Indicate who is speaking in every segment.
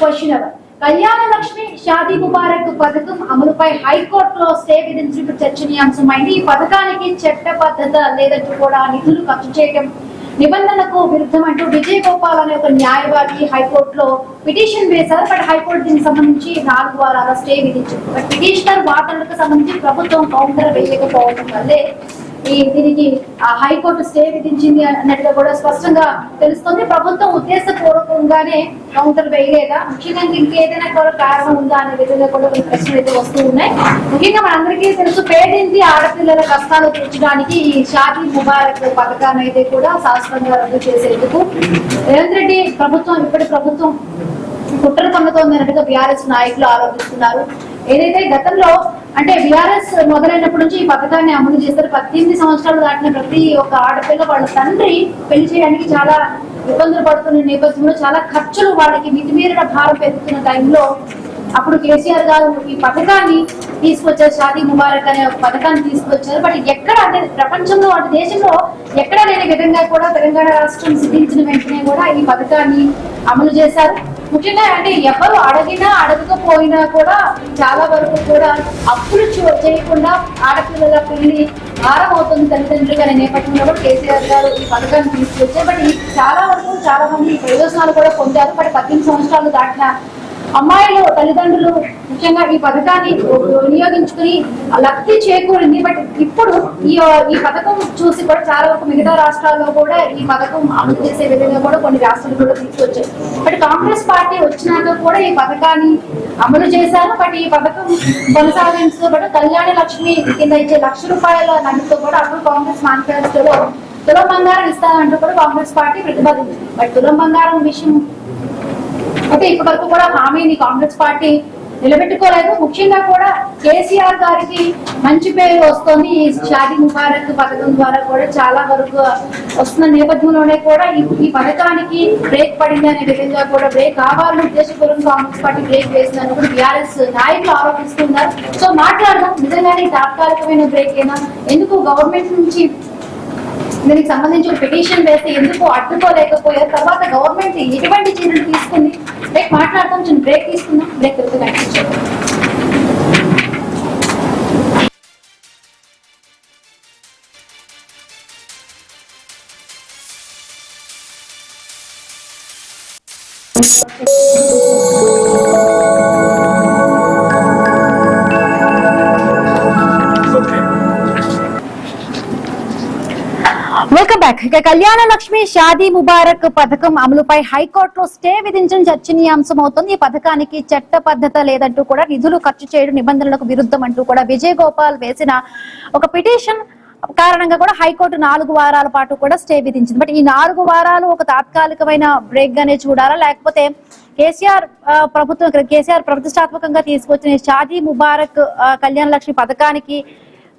Speaker 1: Question hour Kalyana Lakshmi Shaadi Mubarak పథకం అమలుపై హైకోర్టులో స్టే విధించిన చర్చనీయాంశమైంది. ఈ పథకానికి చట్టబద్ధత లేదంటూ కూడా నిధులు ఖర్చు చేయడం నిబంధనలకు విరుద్ధం అంటూ విజయ్ గోపాల్ అనే ఒక న్యాయవాది హైకోర్టులో పిటిషన్ వేశారు. బట్ హైకోర్టు దీనికి సంబంధించి 4 వారాల స్టే విధించింది. బట్ పిటిషనర్ వాదనలకు సంబంధించి ప్రభుత్వం కౌంటర్ వేయకపోవడం వల్లే దీనికి హైకోర్టు స్టే విధించింది అన్నట్టుగా కూడా స్పష్టంగా తెలుస్తుంది. ప్రభుత్వం ఉద్దేశపూర్వకంగానే కౌంటర్ వేయలేదా, ముఖ్యంగా ఇంకేదైనా కూడా కారణం ఉందా అనే విధంగా కూడా కొన్ని ప్రశ్నలు అయితే వస్తూ ఉన్నాయి. ముఖ్యంగా మనందరికీ తెలుసు, పేదింటి ఆడపిల్లల కష్టాలు తీర్చడానికి ఈ షాదీ ముబారక్ పథకాన్ని అయితే కూడా శాశ్వతంగా రద్దు చేసేందుకు రేవంత్ రెడ్డి ప్రభుత్వం ఇప్పటి ప్రభుత్వం కుట్ర పన్నుతోంది అన్నట్టుగా బీఆర్ఎస్ నాయకులు ఆరోపిస్తున్నారు. ఏదైతే గతంలో అంటే బీఆర్ఎస్ మొదలైనప్పటి నుంచి ఈ పథకాన్ని అమలు చేస్తారు. 18 సంవత్సరాలు దాటిన ప్రతి ఒక్క ఆడపిల్ల వాళ్ళ తండ్రి పెళ్లి చేయడానికి చాలా ఇబ్బందులు పడుతున్న నేపథ్యంలో చాలా ఖర్చులు వాళ్ళకి మితిమీరిన భారం పెరుగుతున్న టైంలో అప్పుడు కేసీఆర్ గారు ఈ పథకాన్ని తీసుకొచ్చారు. షాదీ ముబారక్ అనే ఒక పథకాన్ని తీసుకొచ్చారు. బట్ ఎక్కడ అంటే ప్రపంచంలో అటు దేశంలో ఎక్కడ లేని విధంగా కూడా తెలంగాణ రాష్ట్రం సిద్ధించిన వెంటనే కూడా ఈ పథకాన్ని అమలు చేశారు. ముఖ్యంగా అంటే ఎవరు అడిగినా అడగకపోయినా కూడా చాలా వరకు కూడా అప్పులు చేయకుండా ఆడపిల్లల పెళ్లి భారం అవుతుంది తల్లిదండ్రులు అనే నేపథ్యంలో కూడా కేసీఆర్ గారు ఈ పథకాన్ని తీసుకొచ్చారు. బట్ చాలా వరకు చాలా మంది ప్రయోజనాలు కూడా పొందారు. బట్ 18 సంవత్సరాలు దాటిన అమ్మాయిలు తల్లిదండ్రులు ముఖ్యంగా ఈ పథకాన్ని వినియోగించుకుని లబ్ధి చేకూరింది. బట్ ఇప్పుడు ఈ పథకం చూసి కూడా చాలా వరకు మిగతా రాష్ట్రాల్లో కూడా ఈ పథకం అమలు చేసే విధంగా కూడా కొన్ని రాష్ట్రాలు కూడా తీసుకొచ్చాయి. బట్ కాంగ్రెస్ పార్టీ వచ్చినాక కూడా ఈ పథకాన్ని అమలు చేశారు. బట్ ఈ పథకం కొనసాగించు బట్ కళ్యాణ లక్ష్మి కింద ఇచ్చే ₹1,00,000 నగదుతో కూడా అప్పుడు కాంగ్రెస్ మేనిఫెస్టోలో తులం బంగారం ఇస్తానంటూ కూడా కాంగ్రెస్ పార్టీ ప్రతిపాదించింది. బట్ తులం బంగారం విషయం అయితే ఇప్పటి వరకు కూడా హామీని కాంగ్రెస్ పార్టీ నిలబెట్టుకోలేదు. ముఖ్యంగా కూడా కేసీఆర్ గారికి మంచి పేరు వస్తుంది ఈ షాదీ ముబారక్ పథకం ద్వారా కూడా చాలా వరకు వస్తున్న నేపథ్యంలోనే కూడా ఈ పథకానికి బ్రేక్ పడింది అనే విధంగా కూడా బ్రేక్ కావాలని ఉద్దేశపూర్వకంగా కాంగ్రెస్ పార్టీ బ్రేక్ వేసిందని కూడా బీఆర్ఎస్ నాయకులు ఆరోపిస్తున్నారు. సో మాట్లాడదాం, నిజంగానే తాత్కాలికమైన బ్రేక్ అయినా ఎందుకు గవర్నమెంట్ నుంచి దీనికి సంబంధించి పిటిషన్ వేస్తే ఎందుకు అడ్డుకోలేకపోయారు, తర్వాత గవర్నమెంట్ ఎటువంటి చర్యలు తీసుకుంది, బ్రేక్ మాట్లాడతాం. చిన్న బ్రేక్ తీసుకుందాం, బ్రేక్ తర్వాత కనిపించారు. Welcome back. ఇక కళ్యాణ లక్ష్మి షాదీ ముబారక్ పథకం అమలుపై హైకోర్టులో స్టే విధించిన చర్చనీయాంశం అవుతుంది. ఈ పథకానికి చట్టబద్ధత లేదంటూ కూడా నిధులు ఖర్చు చేయడం నిబంధనలకు విరుద్ధం అంటూ కూడా విజయ్ గోపాల్ వేసిన ఒక పిటిషన్ కారణంగా కూడా హైకోర్టు 4 వారాల పాటు కూడా స్టే విధించింది. బట్ ఈ 4 వారాలు ఒక తాత్కాలికమైన బ్రేక్ గానే చూడాలా, లేకపోతే కేసీఆర్ ప్రతిష్టాత్మకంగా తీసుకొచ్చిన షాదీ ముబారక్ కళ్యాణ లక్ష్మి పథకానికి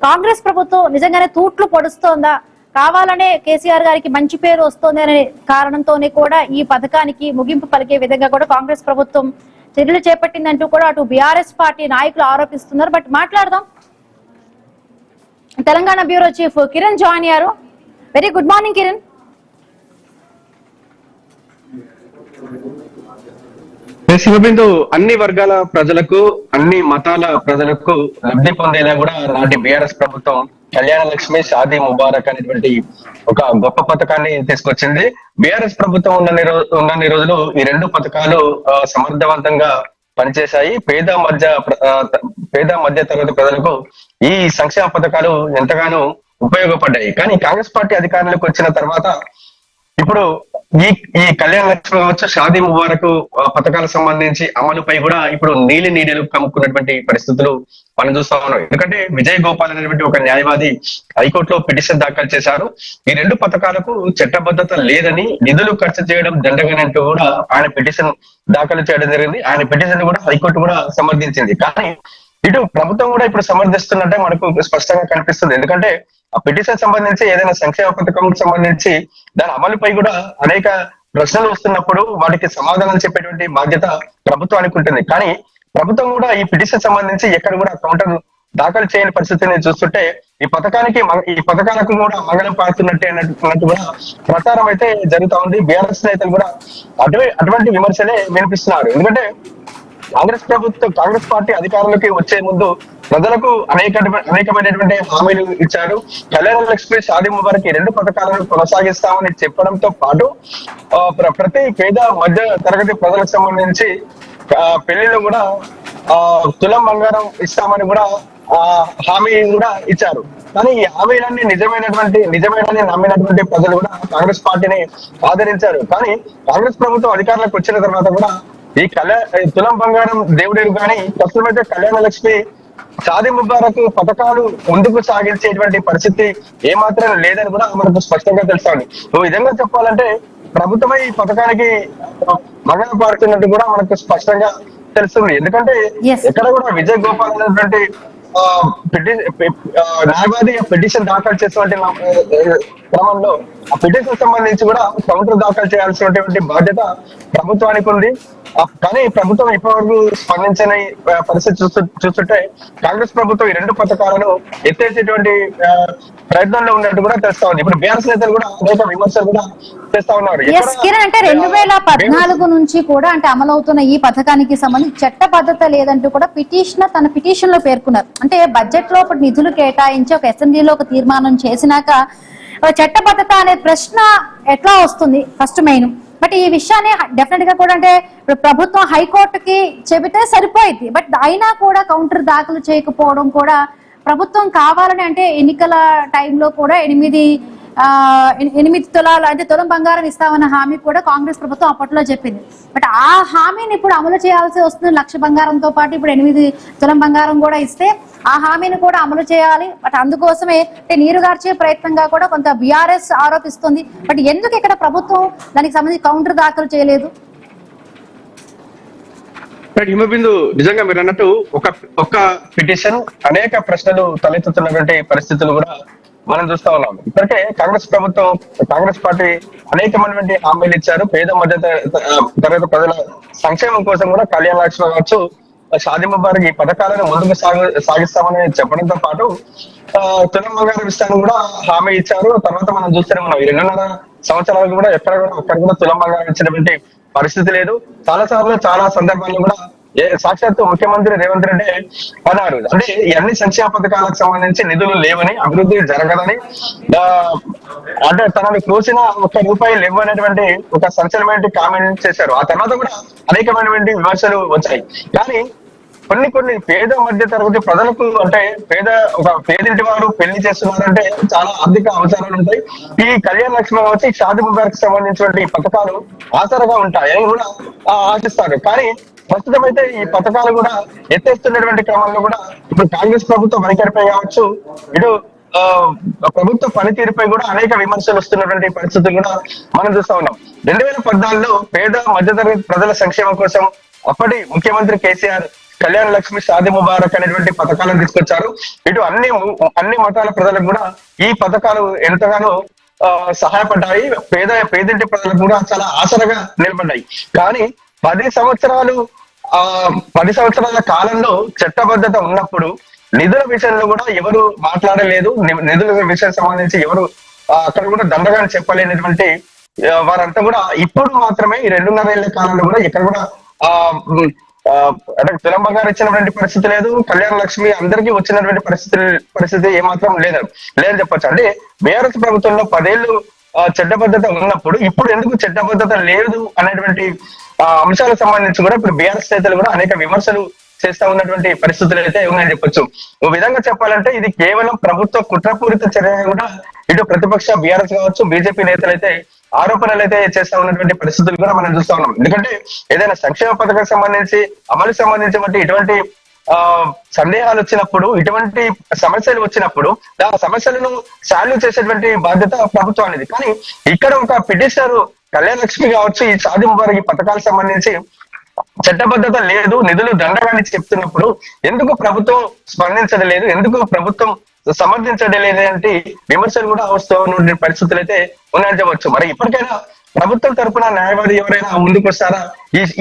Speaker 1: కాంగ్రెస్ ప్రభుత్వం నిజంగానే తూట్లు పొడుస్తోందా, కావాలనే కేసీఆర్ గారికి మంచి పేరు వస్తుంది అనే కారణంతోనే కూడా ఈ పథకానికి ముగింపు పలికే విధంగా కూడా కాంగ్రెస్ ప్రభుత్వం చర్యలు చేపట్టిందంటూ కూడా అటు బీఆర్ఎస్ పార్టీ నాయకులు ఆరోపిస్తున్నారు. బట్ మాట్లాడదాం. Telangana bureau chief Kiran join అయ్యారు. Very good morning Kiran.
Speaker 2: Shivabindu, అన్ని వర్గాల ప్రజలకు అన్ని మతాల ప్రజలకు లబ్ధి పొందేలా కూడా నాటి బీఆర్ఎస్ ప్రభుత్వం కళ్యాణ లక్ష్మి షాదీ ముబారక్ అనేటువంటి ఒక గొప్ప పథకాన్ని తీసుకొచ్చింది. బీఆర్ఎస్ ప్రభుత్వం ఉన్నన్ని రోజులు ఈ 2 పథకాలు సమర్థవంతంగా పనిచేశాయి. పేద మధ్య తరగతి ప్రజలకు ఈ సంక్షేమ పథకాలు ఎంతగానో ఉపయోగపడ్డాయి. కానీ కాంగ్రెస్ పార్టీ అధికారంలోకి వచ్చిన తర్వాత ఇప్పుడు ఈ కళ్యాణ లక్ష్మి కావచ్చు, షాదీ ముబారక్ పథకాలకు సంబంధించి అమలుపై కూడా ఇప్పుడు నీడలు కమ్ముకున్నటువంటి పరిస్థితులు మనం చూస్తా ఉన్నాం. ఎందుకంటే విజయ్ గోపాల్ అనేటువంటి ఒక న్యాయవాది హైకోర్టులో పిటిషన్ దాఖలు చేశారు. ఈ 2 పథకాలకు చట్టబద్ధత లేదని, నిధులు ఖర్చు చేయడం దండగనంటూ కూడా ఆయన పిటిషన్ దాఖలు చేయడం జరిగింది. ఆయన పిటిషన్ కూడా హైకోర్టు కూడా సమర్థించింది. కానీ ఇటు ప్రభుత్వం కూడా ఇప్పుడు సమర్థిస్తున్నట్టే మనకు స్పష్టంగా కనిపిస్తుంది. ఎందుకంటే ఆ పిటిషన్ సంబంధించి ఏదైనా సంక్షేమ పథకం సంబంధించి దాని అమలుపై కూడా అనేక ప్రశ్నలు వస్తున్నప్పుడు వాటికి సమాధానం చెప్పేటువంటి బాధ్యత ప్రభుత్వానికి ఉంటుంది. కానీ ప్రభుత్వం కూడా ఈ పిటిషన్ సంబంధించి ఎక్కడ కూడా కౌంటర్ దాఖలు చేయని పరిస్థితిని చూస్తుంటే ఈ పథకాలకు కూడా మంగళం పాడుతున్నట్టే అన్నట్టు కూడా ప్రచారం అయితే జరుగుతా ఉంది. బీఆర్ఎస్ నేతలు కూడా అటువంటి విమర్శలే వినిపిస్తున్నారు. ఎందుకంటే కాంగ్రెస్ పార్టీ అధికారంలోకి వచ్చే ముందు ప్రజలకు అనేకమైనటువంటి హామీలు ఇచ్చారు. కళ్యాణ లక్ష్మి, షాదీ ముబారక్ ఈ 2 పథకాలను కొనసాగిస్తామని చెప్పడంతో పాటు ప్రతి పేద మధ్య తరగతి ప్రజలకు సంబంధించి పెళ్లిలో కూడా తులం బంగారం ఇస్తామని కూడా హామీ కూడా ఇచ్చారు. కానీ ఈ హామీలన్నీ నిజమేనని నమ్మినటువంటి ప్రజలు కూడా కాంగ్రెస్ పార్టీని ఆదరించారు. కానీ కాంగ్రెస్ ప్రభుత్వం అధికారంలోకి వచ్చిన తర్వాత కూడా ఈ తులం బంగారం దేవుడేరు కానీ ప్రస్తుతం అయితే కళ్యాణ లక్ష్మి, షాదీ ముబారక్ పథకాలు ముందుకు సాగించేటువంటి పరిస్థితి ఏమాత్రం లేదని కూడా మనకు స్పష్టంగా తెలుస్తుంది. ఓ విధంగా చెప్పాలంటే ప్రభుత్వమే ఈ పథకానికి మంగళం పాడుతున్నట్టు కూడా మనకు స్పష్టంగా తెలుస్తుంది. ఎందుకంటే ఎక్కడ కూడా విజయ్ గోపాల్ అనేటువంటి న్యాయవాది పిటిషన్ దాఖలు చేసినటువంటి క్రమంలో ఆ పిటిషన్ సంబంధించి కూడా కౌంటర్ దాఖలు చేయాల్సినటువంటి బాధ్యత ప్రభుత్వానికి ఉంది. కానీ ప్రభుత్వం ఇప్పటివరకు స్పందించని పరిస్థితి చూస్తుంటే కాంగ్రెస్ ప్రభుత్వం ఈ 2 పథకాలను ఎత్తేసేటువంటి ప్రయత్నంలో ఉన్నట్టు కూడా తెలుస్తా ఉంది. ఇప్పుడు బీఆర్ఎస్ నేతలు కూడా అనేక విమర్శలు కూడా చేస్తా ఉన్నారు.
Speaker 1: అంటే 2014 నుంచి కూడా అంటే అమలవుతున్న ఈ పథకానికి సంబంధించి చట్టబద్ధత లేదంటూ కూడా తన పిటిషన్ లో పేర్కొన్నారు. అంటే బడ్జెట్ లో నిధులు కేటాయించి ఒక అసెంబ్లీలో ఒక తీర్మానం చేసినాక చట్టబద్ధత అనే ప్రశ్న ఎట్లా వస్తుంది ఫస్ట్ మెయిన్. బట్ ఈ విషయాన్ని డెఫినెట్ గా కూడా అంటే ప్రభుత్వం హైకోర్టుకి చెబితే సరిపోయింది. బట్ అయినా కూడా కౌంటర్ దాఖలు చేయకపోవడం కూడా ప్రభుత్వం కావాలని అంటే ఎన్నికల టైంలో కూడా 8 తులాలు అంటే తులం బంగారం ఇస్తామన్న హామీ కూడా కాంగ్రెస్ ప్రభుత్వం అప్పట్లో చెప్పింది. బట్ ఆ హామీని ఇప్పుడు అమలు చేయాల్సి వస్తుంది. 1,00,000 బంగారంతో పాటు ఇప్పుడు 8 తులం బంగారం కూడా ఇస్తే ఆ హామీని కూడా అమలు చేయాలి. బట్ అందుకోసమే నీరుగార్చే ప్రయత్నంగా కూడా కొంత బీఆర్ఎస్ ఆరోపిస్తుంది. బట్ ఎందుకు ఇక్కడ ప్రభుత్వం దానికి సంబంధించి కౌంటర్ దాఖలు చేయలేదు?
Speaker 2: హిమబిందు, నిజంగా మీరు అన్నట్టు ఒక పిటిషన్ అనేక ప్రశ్నలు తలెత్తుతున్నటువంటి పరిస్థితులు కూడా మనం చూస్తా ఉన్నాం. ఇప్పటికే కాంగ్రెస్ పార్టీ అనేకమైనటువంటి హామీలు ఇచ్చారు. పేద మధ్య తరగతి ప్రజల సంక్షేమం కోసం కూడా కళ్యాణ లక్ష్మి కావచ్చు, షాదీ ముబారక్ ఈ పథకాలను ముందుకు సాగిస్తామని చెప్పడంతో పాటు తులం బంగారం ఇస్తాను కూడా హామీ ఇచ్చారు. తర్వాత మనం చూస్తూనే ఉన్నాం. ఈ 2.5 సంవత్సరాలు కూడా అక్కడ కూడా తులం బంగారం ఇచ్చినటువంటి పరిస్థితి లేదు. చాలా సందర్భాల్లో కూడా సాక్షాత్తు ముఖ్యమంత్రి రేవంత్ రెడ్డి అన్నారు, అంటే ఈ అన్ని సంక్షేమ పథకాలకు సంబంధించి నిధులు లేవని, అభివృద్ధి జరగదని, అంటే తనని కోసిన ₹1 లేవనేటువంటి ఒక సంచలనమైన కామెంట్ చేశారు. ఆ తర్వాత కూడా అనేకమైనటువంటి విమర్శలు వచ్చాయి. కానీ కొన్ని పేద మధ్య తరగతి ప్రజలకు అంటే పేదింటి వారు పెళ్లి చేస్తున్నారంటే చాలా ఆర్థిక అవసరాలు ఉంటాయి. ఈ కళ్యాణ లక్ష్మి కావచ్చు, షాదీ ముబారక్ సంబంధించినటువంటి పథకాలు ఆసరగా ఉంటాయని కూడా ఆశిస్తారు. కానీ ప్రస్తుతం అయితే ఈ పథకాలు కూడా ఎత్తేస్తున్నటువంటి క్రమంలో కూడా ఇప్పుడు కాంగ్రెస్ ప్రభుత్వం వైఖరిపై కావచ్చు, ఇటు ప్రభుత్వ పనితీరుపై కూడా అనేక విమర్శలు వస్తున్నటువంటి పరిస్థితులు కూడా మనం చూస్తా ఉన్నాం. 2014లో పేద మధ్యతరగతి ప్రజల సంక్షేమం కోసం అప్పటి ముఖ్యమంత్రి కేసీఆర్ కళ్యాణ లక్ష్మి, షాదీ ముబారక్ అనేటువంటి పథకాలను తీసుకొచ్చారు. ఇటు అన్ని మతాల ప్రజలకు కూడా ఈ పథకాలు ఎంతగానో సహాయపడ్డాయి. పేదింటి ప్రజలకు కూడా చాలా ఆసరగా నిలబడ్డాయి. కానీ 10 సంవత్సరాల కాలంలో చట్టబద్ధత ఉన్నప్పుడు నిధుల విషయంలో కూడా ఎవరు మాట్లాడలేదు. నిధుల విషయం సంబంధించి ఎవరు అక్కడ కూడా దండగాని చెప్పలేనటువంటి వారంతా కూడా ఇప్పుడు మాత్రమే ఈ 2.5 ఏళ్ల కాలంలో కూడా ఇక్కడ కూడా అంటే తులం బంగారం ఇచ్చినటువంటి పరిస్థితి లేదు. కళ్యాణ లక్ష్మి అందరికీ వచ్చినటువంటి పరిస్థితి ఏమాత్రం లేదని చెప్పొచ్చు. అంటే బీఆర్ఎస్ ప్రభుత్వంలో 10 ఏళ్ళు చట్టబద్ధత ఉన్నప్పుడు ఇప్పుడు ఎందుకు చట్టబద్ధత లేదు అనేటువంటి అంశాలకు సంబంధించి కూడా ఇప్పుడు బీఆర్ఎస్ నేతలు కూడా అనేక విమర్శలు చేస్తా ఉన్నటువంటి పరిస్థితులు అయితే ఉన్నాయని చెప్పొచ్చు. ఓ విధంగా చెప్పాలంటే ఇది కేవలం ప్రభుత్వ కుట్రపూరిత చర్య కూడా ఇటు ప్రతిపక్ష బీఆర్ఎస్ కావచ్చు, బీజేపీ నేతలు అయితే ఆరోపణలు అయితే చేస్తా ఉన్నటువంటి పరిస్థితులు కూడా మనం చూస్తా ఉన్నాం. ఎందుకంటే ఏదైనా సంక్షేమ పథకం సంబంధించి అమలు సంబంధించి ఇటువంటి సందేహాలు వచ్చినప్పుడు, ఇటువంటి సమస్యలు వచ్చినప్పుడు ఆ సమస్యలను సాల్వ్ చేసేటువంటి బాధ్యత ప్రభుత్వానికి. కానీ ఇక్కడ ఒక పిటిషనర్ కళ్యాణ లక్ష్మి కావచ్చు, ఈ షాదీ ముబారక్ ఈ పథకాలకు సంబంధించి చట్టబద్ధత లేదు, నిధులు దండగాని చెప్తున్నప్పుడు ఎందుకు ప్రభుత్వం స్పందించడం లేదు, ఎందుకు ప్రభుత్వం సమర్థించడం లేదంటే విమర్శలు కూడా వస్తూ ఉన్న పరిస్థితులు అయితే ఉన్నాయని చెప్పవచ్చు. మరి ఇప్పటికైనా ప్రభుత్వం తరపున న్యాయవాది ఎవరైనా ముందుకు వస్తారా?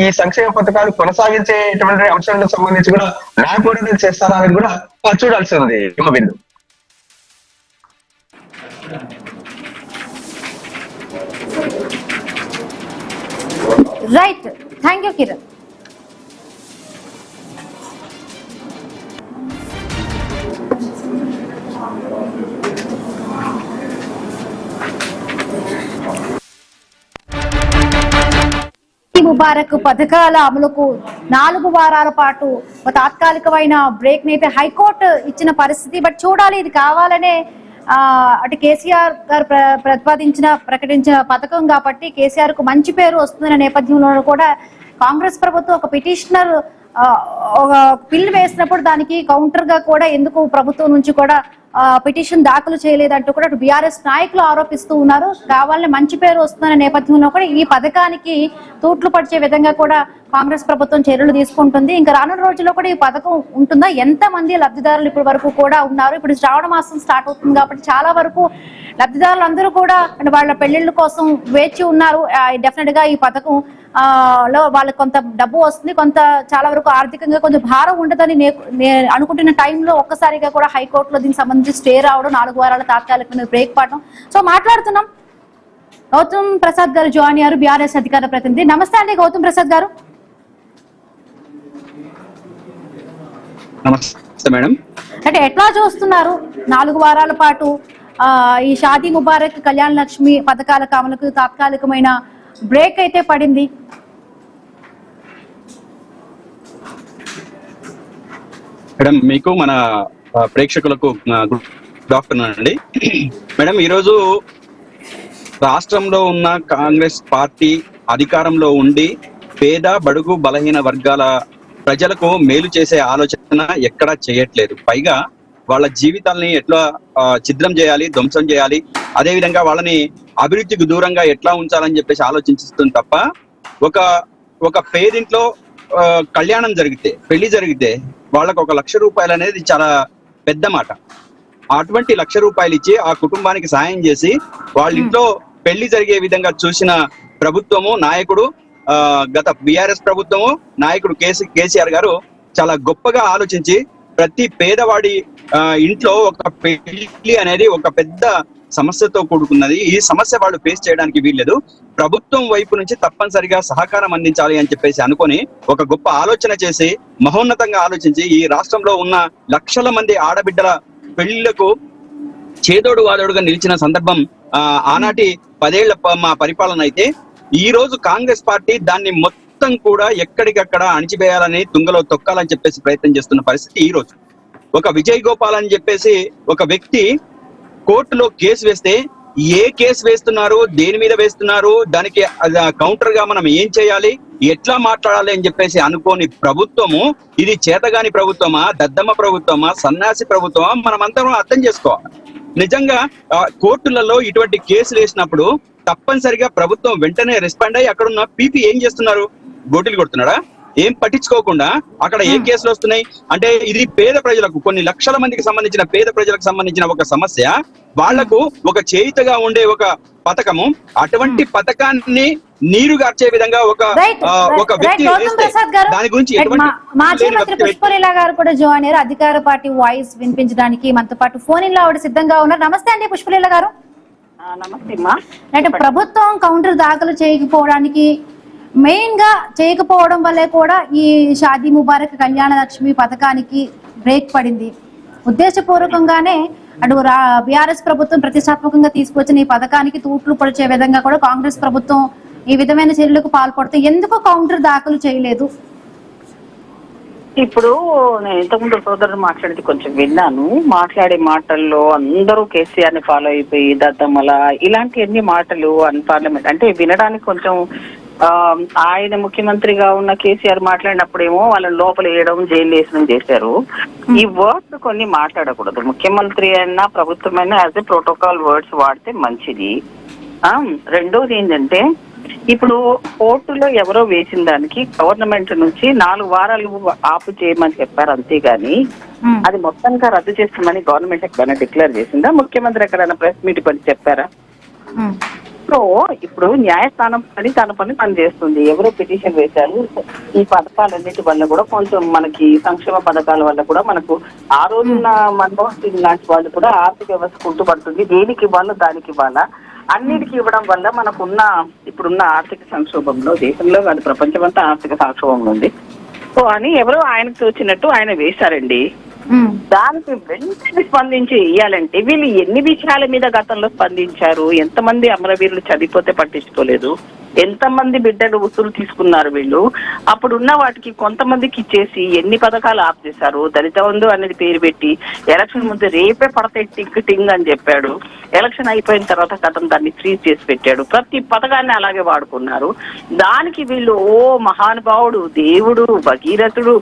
Speaker 2: ఈ సంక్షేమ పథకాలు కొనసాగించేటువంటి అంశాలకు సంబంధించి కూడా న్యాయ పోరాటం చేస్తారా అనేది కూడా చూడాల్సి ఉంది Himabindu.
Speaker 1: Right, thank you Kiran. Mubarak పథకాల అమలుకు 4 వారాల పాటు ఒక తాత్కాలికమైన బ్రేక్ ని అయితే హైకోర్టు ఇచ్చిన పరిస్థితి. బట్ చూడాలి, ఇది కావాలనే అటు కేసీఆర్ గారు ప్రకటించిన పథకం కాబట్టి కేసీఆర్ కు మంచి పేరు వస్తున్న నేపథ్యంలో కూడా కాంగ్రెస్ ప్రభుత్వం ఒక పిటిషనర్ ఒక బిల్ వేసినప్పుడు దానికి కౌంటర్ గా కూడా ఎందుకు ప్రభుత్వం నుంచి కూడా పిటిషన్ దాఖలు చేయలేదంటూ కూడా బీఆర్ఎస్ నాయకులు ఆరోపిస్తూ ఉన్నారు. కావాలని మంచి పేరు వస్తున్న నేపథ్యంలో కూడా ఈ పథకానికి తూట్లు పడిచే విధంగా కూడా కాంగ్రెస్ ప్రభుత్వం చర్యలు తీసుకుంటుంది. ఇంకా రానున్న రోజుల్లో కూడా ఈ పథకం ఉంటుందా? ఎంత మంది లబ్ధిదారులు ఇప్పటి వరకు కూడా ఉన్నారు? ఇప్పుడు శ్రావణ మాసం స్టార్ట్ అవుతుంది కాబట్టి చాలా వరకు లబ్ధిదారులు అందరూ కూడా వాళ్ళ పెళ్లిళ్ళ కోసం వేచి ఉన్నారు. డెఫినెట్ గా ఈ పథకం లో వాళ్ళకి కొంత డబ్బు వస్తుంది, కొంత చాలా వరకు ఆర్థికంగా కొంచెం భారం ఉండదని నేను అనుకుంటున్న టైంలో ఒక్కసారిగా కూడా హైకోర్టులో దీనికి సంబంధించి స్టే రావడం, 4 వారాల తాత్కాలిక బ్రేక్ పడడం. సో మాట్లాడుతున్నాం. గౌతమ్ ప్రసాద్ గారు జాయిన్ అయ్యారు, బీఆర్ఎస్ అధికార ప్రతినిధి. నమస్తే అండి గౌతమ్ ప్రసాద్ గారు.
Speaker 3: నమస్తే మేడం.
Speaker 1: అంటే ఎట్లా చూస్తున్నారు 4 వారాల పాటు ఈ షాదీ ముబారక్, కళ్యాణ లక్ష్మి పథకాల అమలుకు తాత్కాలికమైన బ్రేక్ అయితే పడింది?
Speaker 3: మేడం, మీకు మన ప్రేక్షకులకు గుడ్ ఆఫ్టర్నూన్ అండి. మేడం, ఈరోజు రాష్ట్రంలో ఉన్న కాంగ్రెస్ పార్టీ అధికారంలో ఉండి పేద బడుగు బలహీన వర్గాల ప్రజలకు మేలు చేసే ఆలోచన ఎక్కడా చేయట్లేదు. పైగా వాళ్ళ జీవితాలని ఎట్లా ఛిద్రం చేయాలి, ధ్వంసం చేయాలి, అదే విధంగా వాళ్ళని అభివృద్ధికి దూరంగా ఎట్లా ఉంచాలని చెప్పేసి ఆలోచిస్తుంది తప్ప ఒక పేరింట్లో కళ్యాణం జరిగితే, పెళ్లి జరిగితే వాళ్ళకు 1 లక్ష రూపాయలు అనేది చాలా పెద్ద మాట. అటువంటి 1 లక్ష రూపాయలు ఇచ్చి ఆ కుటుంబానికి సాయం చేసి వాళ్ళ ఇంట్లో పెళ్లి జరిగే విధంగా చూసిన ప్రభుత్వము, నాయకుడు, గత బీఆర్ఎస్ ప్రభుత్వము, నాయకుడు కేసీఆర్ గారు చాలా గొప్పగా ఆలోచించి ప్రతి పేదవాడి ఇంట్లో ఒక పెళ్లి అనేది ఒక పెద్ద సమస్యతో కూడుకున్నది. ఈ సమస్య వాళ్ళు ఫేస్ చేయడానికి వీల్లేదు. ప్రభుత్వం వైపు నుంచి తప్పనిసరిగా సహకారం అందించాలి అని చెప్పేసి అనుకొని ఒక గొప్ప ఆలోచన చేసి మహోన్నతంగా ఆలోచించి ఈ రాష్ట్రంలో ఉన్న లక్షల మంది ఆడబిడ్డల పెళ్లిళ్లకు చేదోడు వాదోడుగా నిలిచిన సందర్భం ఆనాటి 10 ఏళ్ల మా పరిపాలన అయితే, ఈ రోజు కాంగ్రెస్ పార్టీ దాన్ని మొత్తం కూడా ఎక్కడికక్కడ అణిచివేయాలని, తుంగలో తొక్కాలని చెప్పేసి ప్రయత్నం చేస్తున్న పరిస్థితి. ఈ రోజు ఒక విజయ్ గోపాల్ అని చెప్పేసి ఒక వ్యక్తి కోర్టులో కేసు వేస్తే, ఏ కేసు వేస్తున్నారు, దేని మీద వేస్తున్నారు, దానికి కౌంటర్ గా మనం ఏం చేయాలి, ఎట్లా మాట్లాడాలి అని చెప్పేసి అనుకోని ప్రభుత్వము ఇది చేతగాని ప్రభుత్వమా, దద్దమ్మ ప్రభుత్వమా, సన్యాసి ప్రభుత్వమా, మనమందరం అర్థం చేసుకోవాలి. నిజంగా కోర్టులలో ఇటువంటి కేసులు వేసినప్పుడు తప్పనిసరిగా ప్రభుత్వం వెంటనే రెస్పాండ్ అయ్యి అక్కడున్న పీపీ ఏం చేస్తున్నారు, గోటీలు కొడుతున్నాడా? ఏం పట్టించుకోకుండా అక్కడ ఏం కేసులు వస్తున్నాయి అంటే, ఇది పేద ప్రజలకు, కొన్ని లక్షల మందికి సంబంధించిన పేద ప్రజలకు సంబంధించిన ఒక సమస్య, వాళ్లకు ఒక చేయితగా ఉండే ఒక పథకము, అటువంటి పథకాన్ని నీరుగార్చే విధంగా ఒక వ్యక్తి దాని గురించి
Speaker 1: మాజీ మంత్రి పుష్పలీల గారు కూడా జాయిన్ అయ్యారు, అధికార పార్టీ వాయిస్ వినిపించడానికి మనతో పాటు ఫోన్ ఇన్ లో ఆవిడ సిద్ధంగా ఉన్నారు. నమస్తే అండి పుష్పలీల గారు.
Speaker 4: నమస్తే.
Speaker 1: అంటే ప్రభుత్వం కౌంటర్ దాఖలు చేయకపోవడానికి, మెయిన్ గా చేయకపోవడం వల్లే కూడా ఈ షాదీ ముబారక్, కళ్యాణ లక్ష్మి పథకానికి బ్రేక్ పడింది. ఉద్దేశపూర్వకంగానే అటు బీఆర్ఎస్ ప్రభుత్వం ప్రతిష్టాత్మకంగా తీసుకొచ్చిన ఈ పథకానికి తూట్లు పొడిచే విధంగా కూడా కాంగ్రెస్ ప్రభుత్వం ఈ విధమైన చర్యలకు పాల్పడుతూ ఎందుకు కౌంటర్ దాఖలు చేయలేదు?
Speaker 4: ఇప్పుడు నేను ఇంతకుముందు సోదరుడు మాట్లాడితే కొంచెం విన్నాను. మాట్లాడే మాటల్లో అందరూ కేసీఆర్ ని ఫాలో అయిపోయి దద్దమ్మల ఇలాంటి అన్ని మాటలు పార్లమెంట్ అంటే వినడానికి కొంచెం ఆయన ముఖ్యమంత్రిగా ఉన్న కేసీఆర్ మాట్లాడినప్పుడేమో వాళ్ళని లోపల వేయడం, జైలు వేసడం చేశారు. ఈ వర్డ్స్ కొన్ని మాట్లాడకూడదు. ముఖ్యమంత్రి అయినా ప్రభుత్వమైనా యాజ్ ఎ ప్రోటోకాల్ వర్డ్స్ వాడితే మంచిది. రెండోది ఏంటంటే, ఇప్పుడు కోర్టులో ఎవరో వేసిన దానికి గవర్నమెంట్ నుంచి 4 వారాలు ఆపు చేయమని చెప్పారు, అంతేగాని అది మొత్తంగా రద్దు చేస్తామని గవర్నమెంట్ ఎక్కడైనా డిక్లేర్ చేసిందా? ముఖ్యమంత్రి ఎక్కడైనా ప్రెస్ మీట్ పడి చెప్పారా? సో ఇప్పుడు న్యాయస్థానం పని తన పని చేస్తుంది. ఎవరో పిటిషన్ వేశారు. ఈ పథకాలన్నిటి వల్ల కూడా కొంచెం మనకి సంక్షేమ పథకాల వల్ల కూడా మనకు ఆ రోజున మన్మోహన్ సింగ్ లాంటి వాళ్ళు కూడా ఆర్థిక వ్యవస్థ కుంటుపడుతుంది. దేనికి ఇవ్వాలో దానికి ఇవ్వాలా, అన్నిటికీ ఇవ్వడం వల్ల మనకున్న ఇప్పుడున్న ఆర్థిక సంక్షోభంలో, దేశంలో కాదు ప్రపంచమంతా ఆర్థిక సంక్షోభంలో ఉంది. సో అని ఎవరో ఆయనకు తోచినట్టు ఆయన వేశారండి. దానికి వెంటనే స్పందించి ఇయ్యాలంటే వీళ్ళు ఎన్ని విషయాల మీద గతంలో స్పందించారు? ఎంతమంది అమరవీరులు చనిపోతే పట్టించుకోలేదు, ఎంతమంది బిడ్డలు ఉసురు తీసుకున్నారు వీళ్ళు. అప్పుడున్న వాటికి కొంతమందికి ఇచ్చేసి ఎన్ని పథకాలు ఆఫ్ చేశారు. దళిత బంధు అనేది పేరు పెట్టి ఎలక్షన్ ముందు రేపే పడతాయి టింగ్ అని చెప్పాడు. ఎలక్షన్ అయిపోయిన తర్వాత కథం దాన్ని ఫ్రీజ్ చేసి పెట్టాడు. ప్రతి పథకాన్ని అలాగే వాడుకున్నారు. దానికి వీళ్ళు ఓ మహానుభావుడు, దేవుడు, భగీరథుడు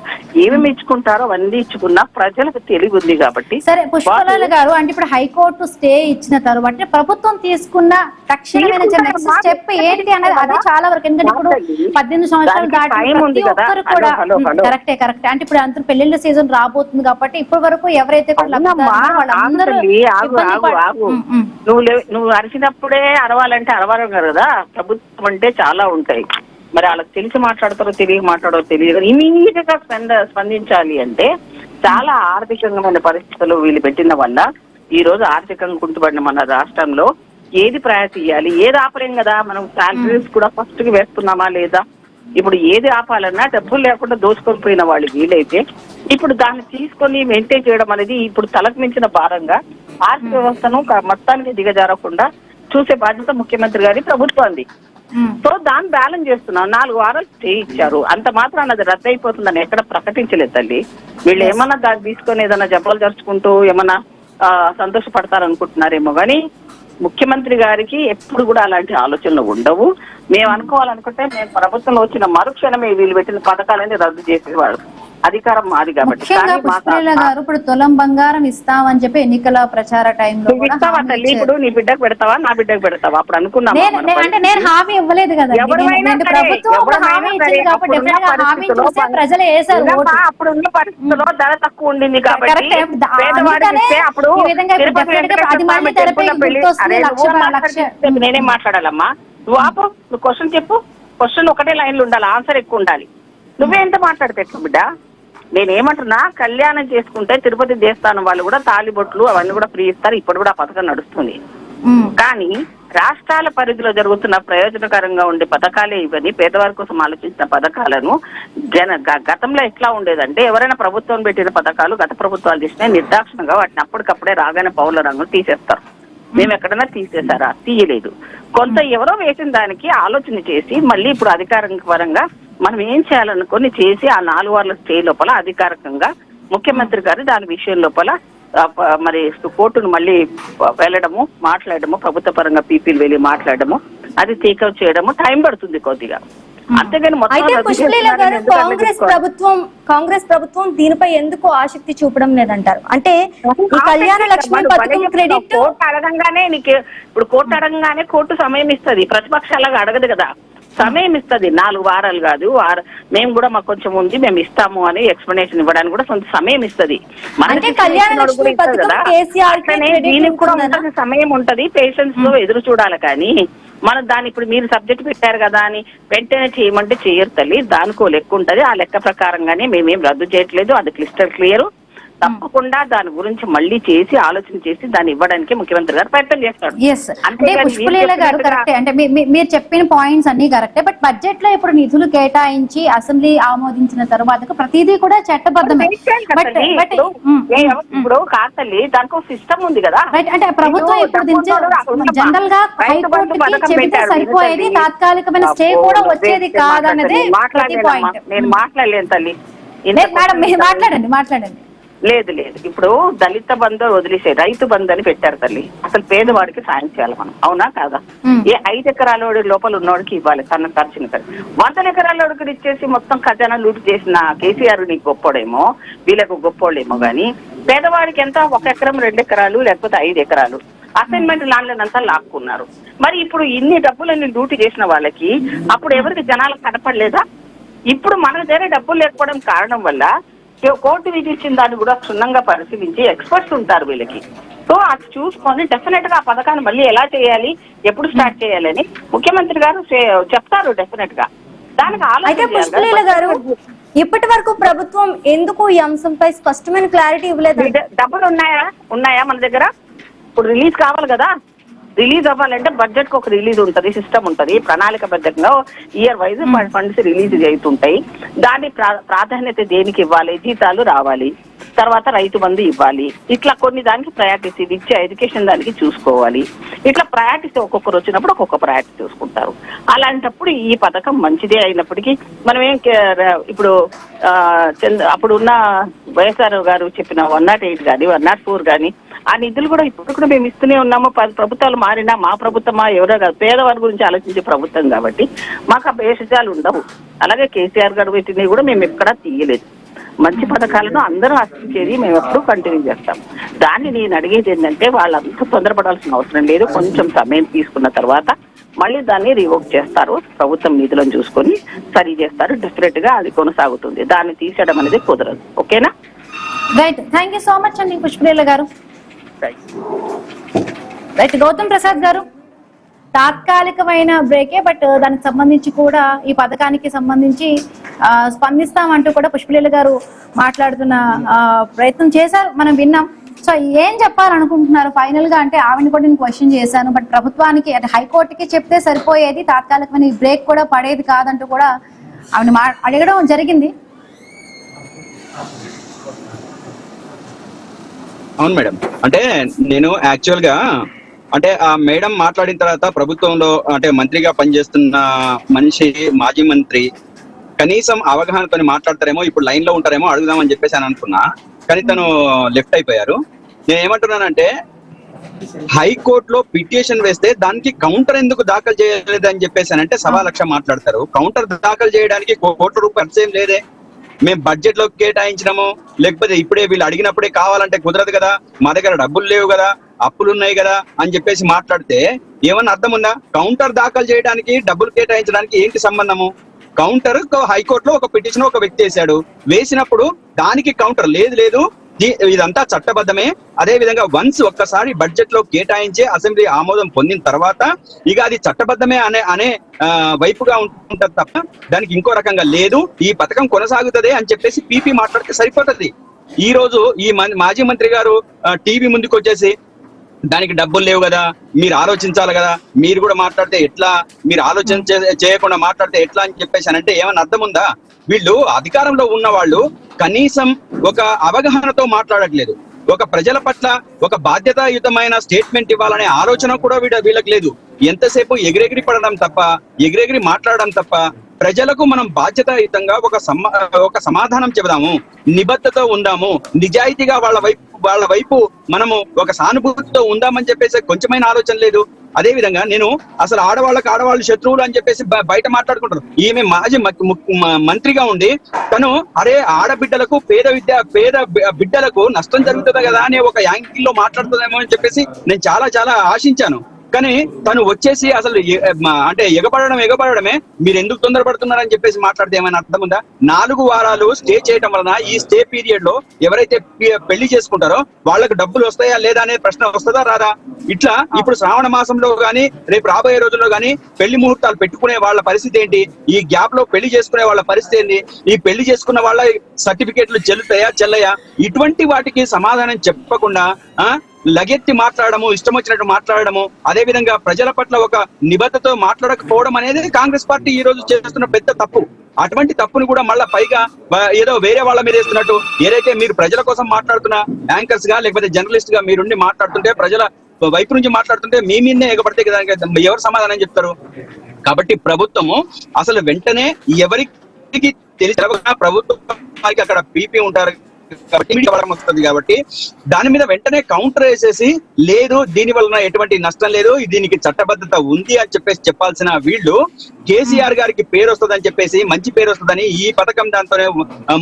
Speaker 4: ఏమి మెచ్చుకుంటారో అవన్నీ ఇచ్చుకున్నా ప్రజలకు తెలివి ఉంది కాబట్టి.
Speaker 1: సరే పుష్పలాల్ గారు, అంటే ఇప్పుడు హైకోర్టు స్టే ఇచ్చిన తర్వాత ప్రభుత్వం తీసుకున్న తక్షణమైన నెక్స్ట్ స్టెప్ ఏంటి అనేది అది చాలా వరకు, ఎందుకంటే ఇప్పుడు 18 సంవత్సరాలు దాటి ప్రతి ఒక్కరు కూడా కరెక్టే. అంటే ఇప్పుడు అంత పెళ్లిళ్ళ సీజన్ రాబోతుంది కాబట్టి ఇప్పటి వరకు ఎవరైతే
Speaker 4: నువ్వు అరిచినప్పుడే అరవాలంటే అరవాలి కదా. ప్రభుత్వం అంటే చాలా ఉంటాయి. మరి వాళ్ళకి తెలిసి మాట్లాడతారో తెలియ మాట్లాడో తెలియదు. ఇమీడియట్ గా స్పందించాలి అంటే చాలా ఆర్థికమైన పరిస్థితులు వీళ్ళు పెట్టిన వల్ల ఈ రోజు ఆర్థికంగా కుంటుపడిన మన రాష్ట్రంలో ఏది ప్రయారిటీ ఇవ్వాలి, ఏది ఆపలేం కదా. మనం శాలరీస్ కూడా ఫస్ట్ కి వేస్తున్నామా లేదా? ఇప్పుడు ఏది ఆపాలన్నా డబ్బులు లేకుండా దోచుకొని పోయిన వాళ్ళు వీలైతే ఇప్పుడు దాన్ని తీసుకొని మెయింటైన్ చేయడం అనేది ఇప్పుడు తలకు మించిన భారంగా ఆర్థిక వ్యవస్థను మొత్తానికి దిగజారకుండా చూసే బాధ్యత ముఖ్యమంత్రి గారి ప్రభుత్వాన్ని. సో దాన్ని బ్యాలెన్స్ చేస్తున్నాం. 4 వారాలు స్టే ఇచ్చారు. అంత మాత్రం అది రద్దు అయిపోతుందని ఎక్కడ ప్రకటించలేదు తల్లి. వీళ్ళు ఏమన్నా దాన్ని తీసుకొని ఏదైనా జబ్బలు జరుచుకుంటూ ఏమన్నా సంతోషపడతారనుకుంటున్నారేమో కానీ ముఖ్యమంత్రి గారికి ఎప్పుడు కూడా అలాంటి ఆలోచనలు ఉండవు. మేము అనుకోవాలనుకుంటే మేము ప్రభుత్వంలో వచ్చిన మరుక్షణమే వీళ్ళు పెట్టిన పథకాలని రద్దు చేసేవాడు. అధికారం మాది కాబట్టి.
Speaker 1: గారు ఇప్పుడు తులం బంగారం ఇస్తామని చెప్పి ఎన్నికల ప్రచార టైంలో
Speaker 4: ఇస్తావా తల్లి? ఇప్పుడు నీ బిడ్డకు పెడతావా, నా బిడ్డకు పెడతావా? అప్పుడు అనుకున్నాం.
Speaker 1: అంటే నేను హామీ ఇవ్వలేదు కదా,
Speaker 4: అప్పుడు ఉన్న పరిస్థితుల్లో ధర తక్కువ ఉండింది కాబట్టి నేనేం మాట్లాడాలమ్మా? నువ్వు ఆపు, నువ్వు క్వశ్చన్ చెప్పు. క్వశ్చన్ ఒకటే లైన్లు ఉండాలి, ఆన్సర్ ఎక్కువ ఉండాలి. నువ్వే ఎంత మాట్లాడితే ఎట్లా బిడ్డ? నేనేమంటున్నా, కళ్యాణం చేసుకుంటే తిరుపతి దేవస్థానం వాళ్ళు కూడా తాలిబొట్లు అవన్నీ కూడా ఫ్రీ ఇస్తారు. ఇప్పుడు కూడా ఆ పథకం నడుస్తుంది. కానీ రాష్ట్రాల పరిధిలో జరుగుతున్న ప్రయోజనకరంగా ఉండే పథకాలే ఇవన్నీ. పేదవారి కోసం ఆలోచించిన పథకాలను గతంలో ఎట్లా ఉండేదంటే ఎవరైనా ప్రభుత్వం పెట్టిన పథకాలు గత ప్రభుత్వాలు చేసినా నిర్దాక్షిణంగా వాటిని అప్పటికప్పుడే రాగానే పౌరుల రంగులు తీసేస్తారు. మేము ఎక్కడన్నా తీసేసారా? తీయలేదు. కొంత ఎవరో వేసిన దానికి ఆలోచన చేసి మళ్ళీ ఇప్పుడు అధికారిక పరంగా మనం ఏం చేయాలనుకొని చేసి ఆ 4 వారాల స్టే లోపల అధికారికంగా ముఖ్యమంత్రి గారు దాని విషయం లోపల మరి కోర్టును మళ్ళీ వెళ్ళడము, మాట్లాడము, ప్రభుత్వ పరంగా పీపీలు వెళ్ళి మాట్లాడము, అది టేకౌట్ చేయడము టైం పడుతుంది కొద్దిగా. అంతేగాని
Speaker 5: కాంగ్రెస్ ప్రభుత్వం దీనిపై ఎందుకు ఆసక్తి చూపడం లేదంటారు? అంటే ఈ కళ్యాణ లక్ష్మి పథకం క్రెడిట్
Speaker 4: కోర్టు అడగంగానే నీకు ఇప్పుడు కోర్టు అడగంగానే కోర్టు సమయం ఇస్తుంది. ప్రతిపక్షాలుగా అడగదు కదా, సమయం ఇస్తుంది. 4 వారాలు కాదు, మేము కూడా మాకు కొంచెం ఉంది మేము ఇస్తాము అని ఎక్స్ప్లెనేషన్ ఇవ్వడానికి కూడా కొంత సమయం ఇస్తుంది. దీనికి కూడా ఉంటది, సమయం ఉంటది, పేషెన్స్ తో ఎదురు చూడాలి. కానీ మనం దాన్ని ఇప్పుడు మీరు సబ్జెక్ట్ పెట్టారు కదా అని వెంటనే చేయమంటే చేయరు తల్లి. దానికో లెక్క ఉంటది. ఆ లెక్క ప్రకారంగానే మేమేం రద్దు చేయట్లేదు. అది క్లిస్టర్ క్లియర్. తప్పకుండా దాని గురించి మళ్ళీ చేసి ఆలోచన చేసి దాన్ని ఇవ్వడానికి ముఖ్యమంత్రి గారు ప్రయత్నం చేస్తాడు.
Speaker 1: అంటే పుష్పలీల గారు కరెక్టే, అంటే మీరు చెప్పిన పాయింట్స్ అన్ని కరెక్టే. బట్ బడ్జెట్ లో ఇప్పుడు నిధులు కేటాయించి అసెంబ్లీ ఆమోదించిన తర్వాత ప్రతిదీ కూడా చట్టబద్ధమే.
Speaker 4: ఇప్పుడు కాస్తల్లి దానికి సిస్టమ్ ఉంది కదా.
Speaker 1: అంటే ప్రభుత్వం ఇప్పుడు జనరల్ గా హైకోర్టుకి చెబితే సరిపోయేది, తాత్కాలికమైన స్టే కూడా వచ్చేది కాదన్నది పాయింట్.
Speaker 4: నేను మాట్లాడలేను తల్లి.
Speaker 1: మేడం మాట్లాడండి.
Speaker 4: లేదు ఇప్పుడు దళిత బంధు వదిలేసే రైతు బంధు అని పెట్టారు తల్లి. అసలు పేదవాడికి సాయం చేయాలి మనం, అవునా కాదా? ఏ 5 ఎకరాల లోపల ఉన్నవాడికి ఇవ్వాలి తన ఖర్చుని. 100 ఎకరాల ఇచ్చేసి మొత్తం ఖజానా లూటు చేసిన కేసీఆర్ నీకు గొప్పోడేమో, వీళ్ళకు గొప్పోడేమో. గానీ పేదవాడికి ఎంత 1 ఎకరం 2 ఎకరాలు లేకపోతే 5 ఎకరాలు అసైన్మెంట్ ల్యాండ్లంతా లాక్కున్నారు. మరి ఇప్పుడు ఇన్ని డబ్బులన్నీ లూటు చేసిన వాళ్ళకి అప్పుడు ఎవరికి జనాలకు కనపడలేదా? ఇప్పుడు మన దగ్గర డబ్బులు లేకపోవడం కారణం వల్ల కోర్టు విధించిన దాన్ని కూడా క్షుణ్ణంగా పరిశీలించి ఎక్స్పర్ట్స్ ఉంటారు వీళ్ళకి. సో అది చూసుకొని డెఫినెట్ గా ఆ పథకాన్ని మళ్ళీ ఎలా చేయాలి, ఎప్పుడు స్టార్ట్ చేయాలని ముఖ్యమంత్రి గారు చెప్తారు డెఫినెట్ గా. దానికి
Speaker 5: అయితే పుష్పలీల గారు ఇప్పటి వరకు ప్రభుత్వం ఎందుకు ఈ అంశంపై స్పష్టమైన క్లారిటీ ఇవ్వలేదు?
Speaker 4: డబ్బులు ఉన్నాయా మన దగ్గర? ఇప్పుడు రిలీజ్ కావాలి కదా, రిలీజ్ అవ్వాలంటే బడ్జెట్ కు ఒక రిలీజ్ ఉంటుంది, సిస్టమ్ ఉంటుంది, ప్రణాళికబద్ధంగా ఇయర్ వైజ్ ఫండ్స్ రిలీజ్ అవుతుంటాయి. దాని ప్రాధాన్యత దేనికి ఇవ్వాలి, జీతాలు రావాలి, తర్వాత రైతు బంధు ఇవ్వాలి, ఇట్లా కొన్ని దానికి ప్రయారిటీస్ ఇది ఇచ్చే ఎడ్యుకేషన్ దానికి చూసుకోవాలి. ఇట్లా ప్రయారిటీస్ ఒక్కొక్కరు వచ్చినప్పుడు ఒక్కొక్క ప్రయారిటీ చూసుకుంటారు. అలాంటప్పుడు ఈ పథకం మంచిదే అయినప్పటికీ మనం ఇప్పుడు అప్పుడున్న వైఎస్ఆర్ గారు చెప్పిన 108 కానీ 104 కానీ ఆ నిధులు కూడా ఇప్పుడు కూడా మేము ఇస్తూనే ఉన్నాము. ప్రభుత్వాలు మారినా మా ప్రభుత్వమా ఎవరో కాదు, పేదవారి గురించి ఆలోచించే ప్రభుత్వం కాబట్టి మాకు ఆ భేషజాలు ఉండవు. అలాగే కేసీఆర్ గారు పెట్టినవి కూడా మేము ఎక్కడా తీయలేదు. మంచి పథకాలను అందరూ ఆశించేది మేము ఎప్పుడూ కంటిన్యూ చేస్తాం. దాన్ని నేను అడిగేది ఏంటంటే వాళ్ళంతా తొందరపడాల్సిన అవసరం లేదు. కొంచెం సమయం తీసుకున్న తర్వాత మళ్ళీ దాన్ని రివోక్ చేస్తారు, ప్రభుత్వం నిధులను చూసుకొని సరి చేస్తారు. డెఫినెట్ గా అది కొనసాగుతుంది, దాన్ని తీసేయడం అనేది కుదరదు. ఓకేనా?
Speaker 1: Right, thank you so much అండి పుష్పలీల గారు. రైట్, గౌతమ్ ప్రసాద్ గారు, తాత్కాలికమైన బ్రేకే, బట్ దానికి సంబంధించి కూడా ఈ పథకానికి సంబంధించి స్పందిస్తామంటూ కూడా పుష్పలీల గారు మాట్లాడుతున్న ప్రయత్నం చేశారు, మనం విన్నాం. సో ఏం చెప్పాలనుకుంటున్నారు ఫైనల్ గా? అంటే ఆవిడని కూడా నేను క్వశ్చన్ చేశాను, బట్ ప్రభుత్వానికి అంటే హైకోర్టుకి చెప్తే సరిపోయేది, తాత్కాలికమైన బ్రేక్ కూడా పడేది కాదంటూ కూడా ఆవిడ అడగడం జరిగింది.
Speaker 3: అవును మేడం, అంటే నేను యాక్చువల్ గా అంటే ఆ మేడం మాట్లాడిన తర్వాత ప్రభుత్వంలో అంటే మంత్రిగా పనిచేస్తున్న మనిషి, మాజీ మంత్రి కనీసం అవగాహనతో మాట్లాడతారేమో, ఇప్పుడు లైన్ లో ఉంటారేమో అడుగుదామని చెప్పేసి అని అనుకున్నా. కానీ తను లెఫ్ట్ అయిపోయారు. నేను ఏమంటున్నానంటే హైకోర్టులో పిటిషన్ వేస్తే దానికి కౌంటర్ ఎందుకు దాఖలు చేయలేదు అని చెప్పేసి అంటే 1,00,000 మాట్లాడతారు. కౌంటర్ దాఖలు చేయడానికి ₹1,00,00,000 ఖర్చు ఏం లేదే. మేము బడ్జెట్ లో కేటాయించినాము, లేకపోతే ఇప్పుడే వీళ్ళు అడిగినప్పుడే కావాలంటే కుదరదు కదా, మా దగ్గర డబ్బులు లేవు కదా, అప్పులు ఉన్నాయి కదా అని చెప్పేసి మాట్లాడితే ఏమన్నా అర్థం ఉందా? కౌంటర్ దాఖలు చేయడానికి డబ్బులు కేటాయించడానికి ఏంటి సంబంధము? కౌంటర్ హైకోర్టులో ఒక పిటిషన్ ఒక వ్యక్తి వేసినప్పుడు దానికి కౌంటర్ లేదు, ఇదంతా చట్టబద్ధమే. అదే విధంగా వన్స్ ఒక్కసారి బడ్జెట్ లో కేటాయించి అసెంబ్లీ ఆమోదం పొందిన తర్వాత ఇక అది చట్టబద్ధమే అనే వైపుగా ఉంటుంది తప్ప దానికి ఇంకో రకంగా లేదు. ఈ పథకం కొనసాగుతుంది అని చెప్పేసి పీపీ మాట్లాడితే సరిపోతుంది. ఈ రోజు ఈ మాజీ మంత్రి గారు టీవీ ముందుకు వచ్చేసి దానికి డబ్బులు లేవు కదా, మీరు ఆలోచించాలి కదా, మీరు కూడా మాట్లాడితే ఎట్లా, మీరు ఆలోచన చేయకుండా మాట్లాడితే ఎట్లా అని చెప్పేసి అంటే ఏమన్నా అర్థం ఉందా? వీళ్ళు అధికారంలో ఉన్న వాళ్ళు కనీసం ఒక అవగాహనతో మాట్లాడట్లేదు. ఒక ప్రజల పట్ల ఒక బాధ్యతాయుతమైన స్టేట్మెంట్ ఇవ్వాలనే ఆలోచన కూడా వీళ్ళకి లేదు. ఎంతసేపు ఎగిరెగిరి పడడం తప్ప, ఎగిరెగిరి మాట్లాడడం తప్ప, ప్రజలకు మనం బాధ్యతాయుతంగా ఒక సమాధానం చెబుదాము, నిబద్ధతతో ఉందాము, నిజాయితీగా వాళ్ళ వైపు మనము ఒక సానుభూతితో ఉందామని చెప్పేసి కొంచెమైన ఆలోచన లేదు. అదే విధంగా నేను అసలు ఆడవాళ్ళు శత్రువులు అని చెప్పేసి బయట మాట్లాడుకుంటారు. ఈమె మాజీ మంత్రిగా ఉండి తను అరే ఆడబిడ్డలకు పేద బిడ్డలకు నష్టం జరుగుతుంది కదా అనే ఒక యాంగిల్లో మాట్లాడుతుందేమో అని చెప్పేసి నేను చాలా ఆశించాను. కానీ తను వచ్చేసి అసలు అంటే ఎగబడమే మీరు ఎందుకు తొందరపడుతున్నారని చెప్పేసి మాట్లాడితే ఏమైనా అర్థం ఉందా? 4 వారాలు స్టే చేయడం వలన ఈ స్టే పీరియడ్ లో ఎవరైతే పెళ్లి చేసుకుంటారో వాళ్ళకు డబ్బులు వస్తాయా లేదా అనే ప్రశ్న వస్తుందా రాదా? ఇట్లా ఇప్పుడు శ్రావణ మాసంలో గానీ రేపు రాబోయే రోజుల్లో గానీ పెళ్లి ముహూర్తాలు పెట్టుకునే వాళ్ళ పరిస్థితి ఏంటి? ఈ గ్యాప్ లో పెళ్లి చేసుకునే వాళ్ళ పరిస్థితి ఏంటి? ఈ పెళ్లి చేసుకున్న వాళ్ళ సర్టిఫికేట్లు చెల్లయా? ఇటువంటి వాటికి సమాధానం చెప్పకుండా లగెత్తి మాట్లాడము, ఇష్టం వచ్చినట్టు మాట్లాడము, అదే విధంగా ప్రజల పట్ల ఒక నిబద్ధతతో మాట్లాడకపోవడం అనేది కాంగ్రెస్ పార్టీ ఈ రోజు చేస్తున్న పెద్ద తప్పు. అటువంటి తప్పును కూడా మళ్ళా పైగా ఏదో వేరే వాళ్ళ మీద వేస్తున్నట్టు, ఏదైతే మీరు ప్రజల కోసం మాట్లాడుతున్న యాంకర్స్ గా లేకపోతే జర్నలిస్ట్ గా మీరుండి మాట్లాడుతుంటే, ప్రజల వైపు నుంచి మాట్లాడుతుంటే మీ మీదనే ఎగబడితే ఎవరు సమాధానం చెప్తారు? కాబట్టి ప్రభుత్వము అసలు వెంటనే ఎవరికి తెలిసి ప్రభుత్వానికి అక్కడ పీపీ ఉంటారు వస్తుంది కాబట్టి దాని మీద వెంటనే కౌంటర్ వేసేసి లేదు దీని వలన ఎటువంటి నష్టం లేదు, దీనికి చట్టబద్ధత ఉంది అని చెప్పేసి చెప్పాల్సిన వీళ్ళు కేసీఆర్ గారికి పేరు వస్తుందని చెప్పేసి, మంచి పేరు వస్తుందని, ఈ పథకం దాంతోనే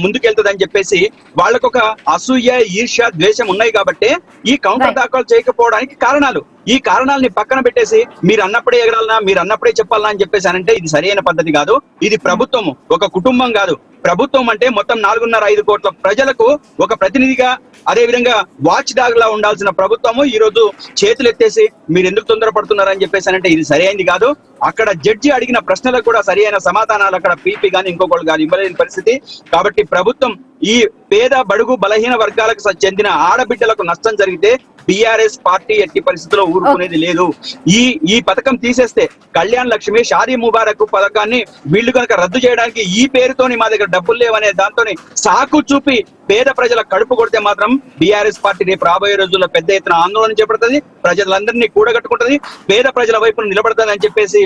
Speaker 3: ముందుకెళ్తుందని చెప్పేసి వాళ్ళకు ఒక అసూయ, ఈర్ష్య, ద్వేషం ఉన్నాయి కాబట్టి ఈ కౌంటర్ దాఖలు చేయకపోవడానికి కారణాలు. ఈ కారణాలని పక్కన పెట్టేసి మీరు అన్నప్పుడే ఎగరాలనా, మీరు అన్నప్పుడే చెప్పాలనా అని చెప్పేసి అంటే ఇది సరైన పద్ధతి కాదు. ఇది ప్రభుత్వము, ఒక కుటుంబం కాదు. ప్రభుత్వం అంటే మొత్తం 4.5 కోట్ల ప్రజలకు ఒక ప్రతినిధిగా, అదే విధంగా వాచ్ డాగ్ లా ఉండాల్సిన ప్రభుత్వము ఈ రోజు చేతులు ఎత్తేసి మీరు ఎందుకు తొందరపడుతున్నారని చెప్పేసి అంటే ఇది సరైనది కాదు. అక్కడ జడ్జి అడిగిన ప్రశ్నలకు కూడా సరైన సమాధానాలు అక్కడ పీపీ గాని ఇంకొకళ్ళు గాని ఇవ్వలేని పరిస్థితి. కాబట్టి ప్రభుత్వం ఈ పేద బడుగు బలహీన వర్గాలకు చెందిన ఆడబిడ్డలకు నష్టం జరిగితే టిఆర్ఎస్ పార్టీ ఎట్టి పరిస్థితుల్లో ఊరుకునేది లేదు. ఈ పథకం తీసేస్తే కళ్యాణ్ లక్ష్మి, షాదీ ముబారక్ పథకాన్ని వీళ్ళు కనుక రద్దు చేయడానికి ఈ పేరుతోని మా దగ్గర డబ్బులు లేవనే దాంతోని సాకు చూపి పేద ప్రజల కడుపు కొడితే మాత్రం బీఆర్ఎస్ పార్టీ రేపు రాబోయే రోజుల్లో పెద్ద ఎత్తున ఆందోళన చేపడుతుంది, ప్రజలందరినీ కూడగట్టుకుంటది, పేద ప్రజల వైపున నిలబడుతుంది అని చెప్పేసి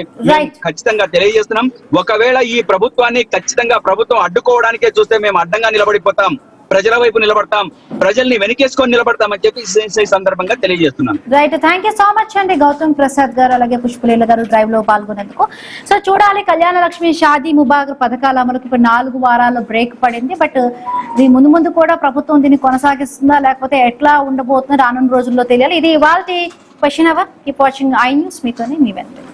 Speaker 3: ఖచ్చితంగా తెలియజేస్తున్నాం. ఒకవేళ ఈ ప్రభుత్వాన్ని ఖచ్చితంగా ప్రభుత్వం అడ్డుకోవడానికే చూస్తే మేము అడ్డంగా నిలబడిపోతాం, ప్రజల వైపు నిలబడతాం, ప్రజల్ని వెనకేసుకొని నిలబడతామని చెప్పి ఈ సందర్భంగా తెలియజేస్తున్నాను.
Speaker 1: Right, thank you so much అండి గౌతమ్ ప్రసాద్ గారు, అలాగే పుష్పలీల గారు డ్రైవ్ లో పాల్గొనేందుకు. సో చూడాలి, కళ్యాణ లక్ష్మి, షాదీ ముబారక్ పథకాల అమలుకు ఇప్పుడు 4 వారాల్లో బ్రేక్ పడింది. బట్ ఇది ముందు కూడా ప్రభుత్వం దీన్ని కొనసాగిస్తుందా లేకపోతే ఎట్లా ఉండబోతుందో రానున్న రోజుల్లో తెలియాలి. ఇది ఇవాల్టి question hour. Keep watching I News. మీతోనే మీ వెంట.